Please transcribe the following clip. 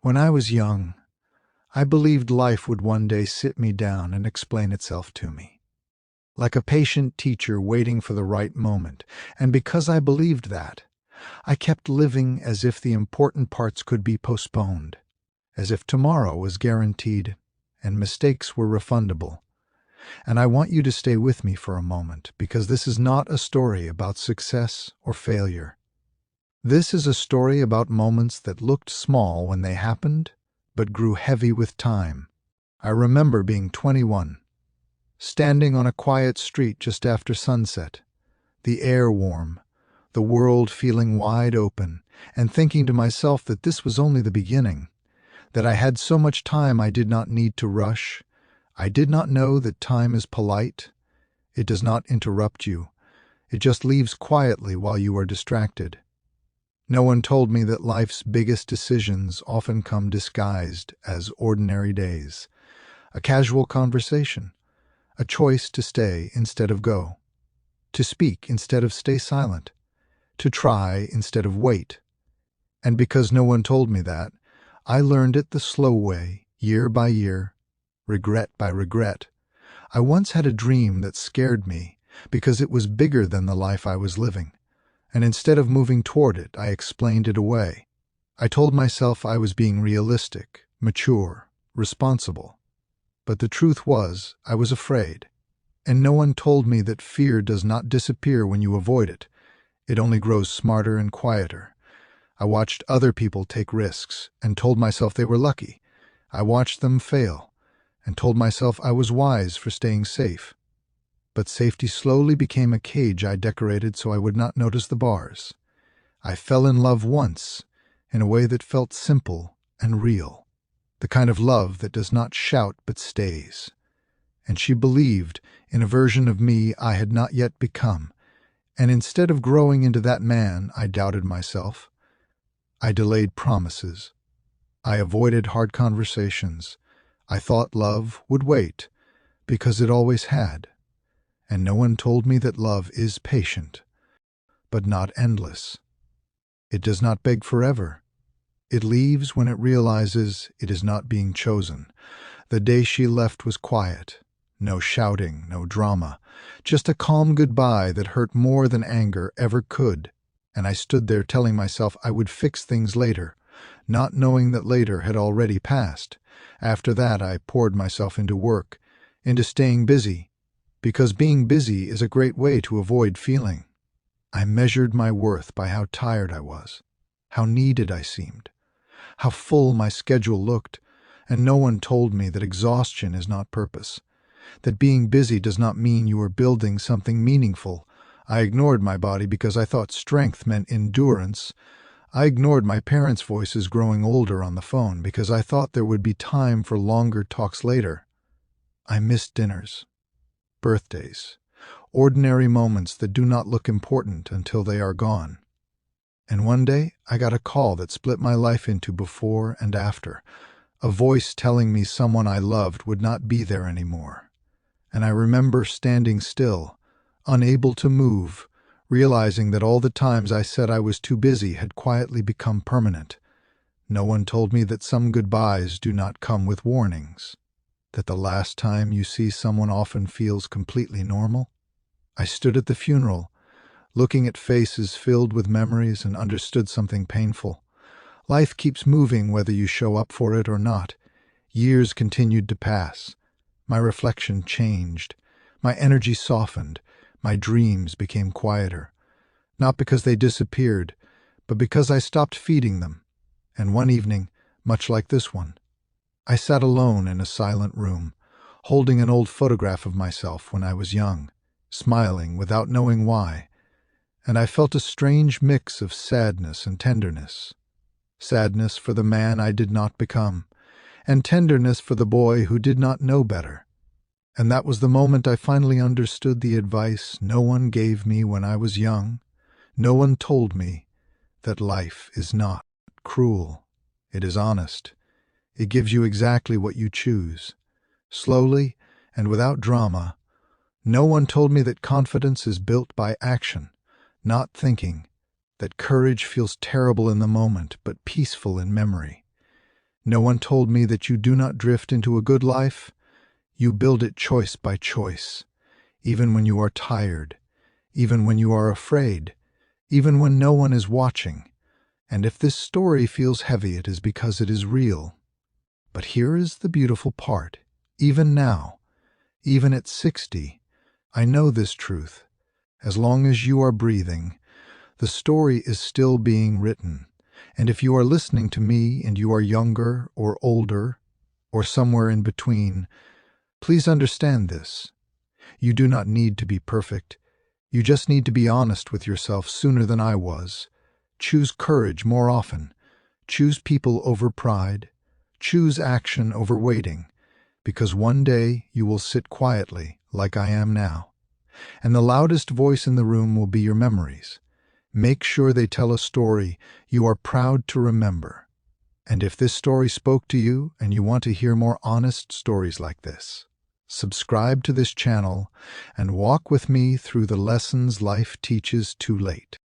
When I was young, I believed life would one day sit me down and explain itself to me, like a patient teacher waiting for the right moment, and because I believed that, I kept living as if the important parts could be postponed, as if tomorrow was guaranteed and mistakes were refundable. And I want you to stay with me for a moment, because this is not a story about success or failure. This is a story about moments that looked small when they happened, but grew heavy with time. I remember being 21, standing on a quiet street just after sunset, the air warm, the world feeling wide open, and thinking to myself that this was only the beginning, that I had so much time I did not need to rush. I did not know that time is polite. It does not interrupt you. It just leaves quietly while you are distracted. No one told me that life's biggest decisions often come disguised as ordinary days. A casual conversation, a choice to stay instead of go, to speak instead of stay silent, to try instead of wait. And because no one told me that, I learned it the slow way, year by year, regret by regret. I once had a dream that scared me because it was bigger than the life I was living. And instead of moving toward it, I explained it away. I told myself I was being realistic, mature, responsible. But the truth was, I was afraid. And no one told me that fear does not disappear when you avoid it. It only grows smarter and quieter. I watched other people take risks and told myself they were lucky. I watched them fail and told myself I was wise for staying safe. But safety slowly became a cage I decorated so I would not notice the bars. I fell in love once, in a way that felt simple and real, the kind of love that does not shout but stays. And she believed in a version of me I had not yet become, and instead of growing into that man, I doubted myself. I delayed promises. I avoided hard conversations. I thought love would wait, because it always had. And no one told me that love is patient, but not endless. It does not beg forever. It leaves when it realizes it is not being chosen. The day she left was quiet. No shouting, no drama. Just a calm goodbye that hurt more than anger ever could. And I stood there telling myself I would fix things later, not knowing that later had already passed. After that, I poured myself into work, into staying busy, because being busy is a great way to avoid feeling. I measured my worth by how tired I was, how needed I seemed, how full my schedule looked, and no one told me that exhaustion is not purpose, that being busy does not mean you are building something meaningful. I ignored my body because I thought strength meant endurance. I ignored my parents' voices growing older on the phone because I thought there would be time for longer talks later. I missed dinners, birthdays, ordinary moments that do not look important until they are gone. And one day I got a call that split my life into before and after, a voice telling me someone I loved would not be there anymore. And I remember standing still, unable to move, realizing that all the times I said I was too busy had quietly become permanent. No one told me that some goodbyes do not come with warnings, that the last time you see someone often feels completely normal. I stood at the funeral, looking at faces filled with memories, and understood something painful. Life keeps moving whether you show up for it or not. Years continued to pass. My reflection changed. My energy softened. My dreams became quieter. Not because they disappeared, but because I stopped feeding them. And one evening, much like this one, I sat alone in a silent room, holding an old photograph of myself when I was young, smiling without knowing why, and I felt a strange mix of sadness and tenderness. Sadness for the man I did not become, and tenderness for the boy who did not know better. And that was the moment I finally understood the advice no one gave me when I was young. No one told me that life is not cruel. It is honest. It gives you exactly what you choose, slowly and without drama. No one told me that confidence is built by action, not thinking, that courage feels terrible in the moment but peaceful in memory. No one told me that you do not drift into a good life. You build it choice by choice, even when you are tired, even when you are afraid, even when no one is watching. And if this story feels heavy, it is because it is real. But here is the beautiful part. Even now, even at 60, I know this truth. As long as you are breathing, the story is still being written. And if you are listening to me and you are younger or older or somewhere in between, please understand this. You do not need to be perfect. You just need to be honest with yourself sooner than I was. Choose courage more often. Choose people over pride. Choose action over waiting. Because one day you will sit quietly, like I am now. And the loudest voice in the room will be your memories. Make sure they tell a story you are proud to remember. And if this story spoke to you and you want to hear more honest stories like this, subscribe to this channel and walk with me through the lessons life teaches too late.